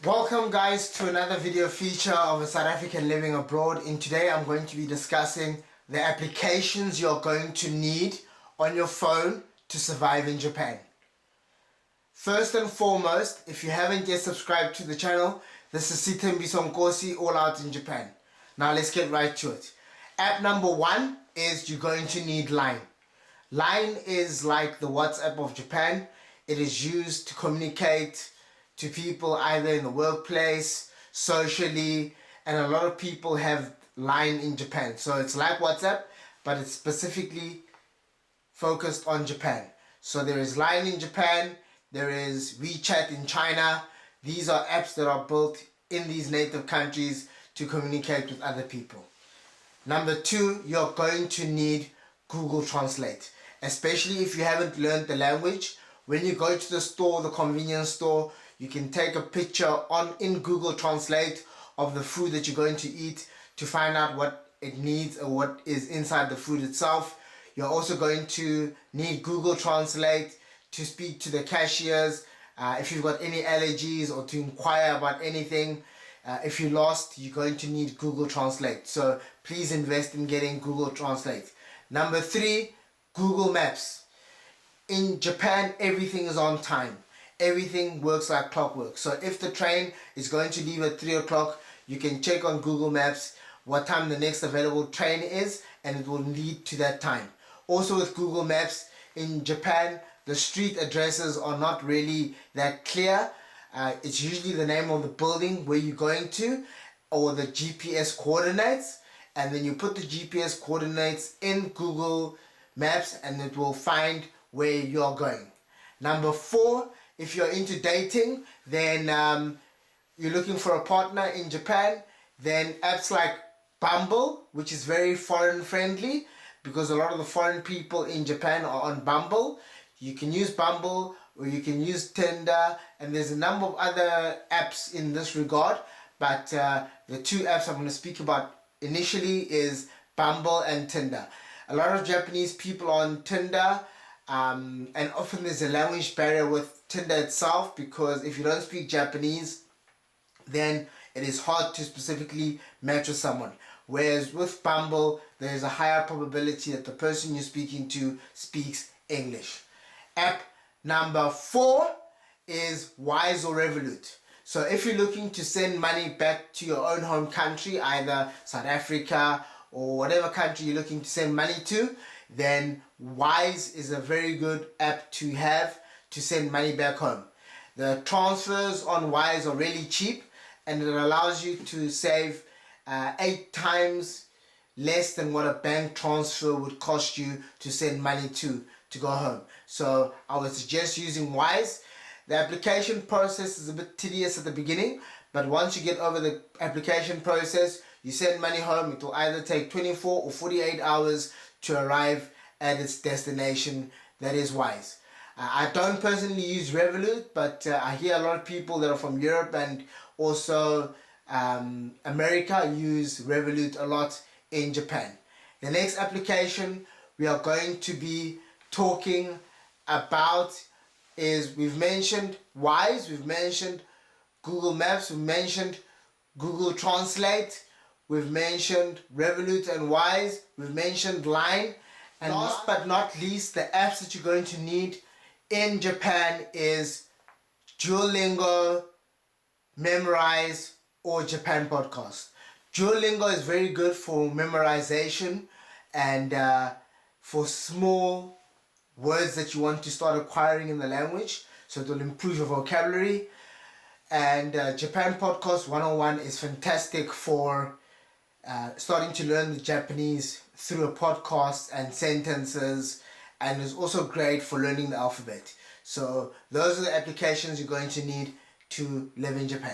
Welcome guys to another video feature of a South African living abroad. And today I'm going to be discussing the applications you're going to need on your phone to survive in Japan. First and foremost, if you haven't yet subscribed to the channel, this is Sitembiso Nkosi, all out in Japan. Now let's get right to it. App number one is you're going to need Line. Line is like the WhatsApp of Japan. It is used to communicate to people either in the workplace, socially, and a lot of people have Line in Japan. So it's like WhatsApp, but it's specifically focused on Japan. So there is Line in Japan, there is WeChat in China. These are apps that are built in these native countries to communicate with other people. Number two, you're going to need Google Translate, especially if you haven't learned the language. When you go to the store, the convenience store, you can take a picture in Google Translate of the food that you're going to eat to find out what it needs or what is inside the food itself. You're also going to need Google Translate to speak to the cashiers if you've got any allergies or to inquire about anything. If you're lost, you're going to need Google Translate. So please invest in getting Google Translate. Number three, Google Maps. In Japan, everything is on time. Everything works like clockwork. So if the train is going to leave at 3 o'clock, you can check on Google Maps what time the next available train is, and it will lead to that time. Also with Google Maps, in Japan, the street addresses are not really that clear. It's usually the name of the building where you're going to, or the GPS coordinates, and then you put the GPS coordinates in Google Maps and it will find where you're going. Number four, if you're into dating, then you're looking for a partner in Japan, then apps like Bumble, which is very foreign friendly because a lot of the foreign people in Japan are on Bumble. You can use Bumble or you can use Tinder, and there's a number of other apps in this regard, but the two apps I'm going to speak about initially is Bumble and Tinder. A lot of Japanese people are on Tinder, and often there's a language barrier with Tinder itself, because if you don't speak Japanese, then it is hard to specifically match with someone. Whereas with Bumble, there is a higher probability that the person you're speaking to speaks English. App number four is Wise or Revolut. So if you're looking to send money back to your own home country, either South Africa or whatever country you're looking to send money to, then Wise is a very good app to have to send money back home. The transfers on Wise are really cheap, and it allows you to save 8 times less than what a bank transfer would cost you to send money to go home. So I would suggest using Wise. The application process is a bit tedious at the beginning, but once you get over the application process, you send money home. It will either take 24 or 48 hours to arrive at its destination. That is Wise. I don't personally use Revolut, but I hear a lot of people that are from Europe and also America use Revolut a lot in Japan. The next application we are going to be talking about is, we've mentioned Wise, we've mentioned Google Maps, we've mentioned Google Translate, we've mentioned Revolut and Wise, we've mentioned Line, and last but not least, the apps that you're going to need in Japan is Duolingo, Memrise, or Japan Podcast. Duolingo is very good for memorization and for small words that you want to start acquiring in the language, so it will improve your vocabulary. And Japan Podcast 101 is fantastic for starting to learn the Japanese through a podcast and sentences, and is also great for learning the alphabet. So those are the applications you're going to need to live in Japan.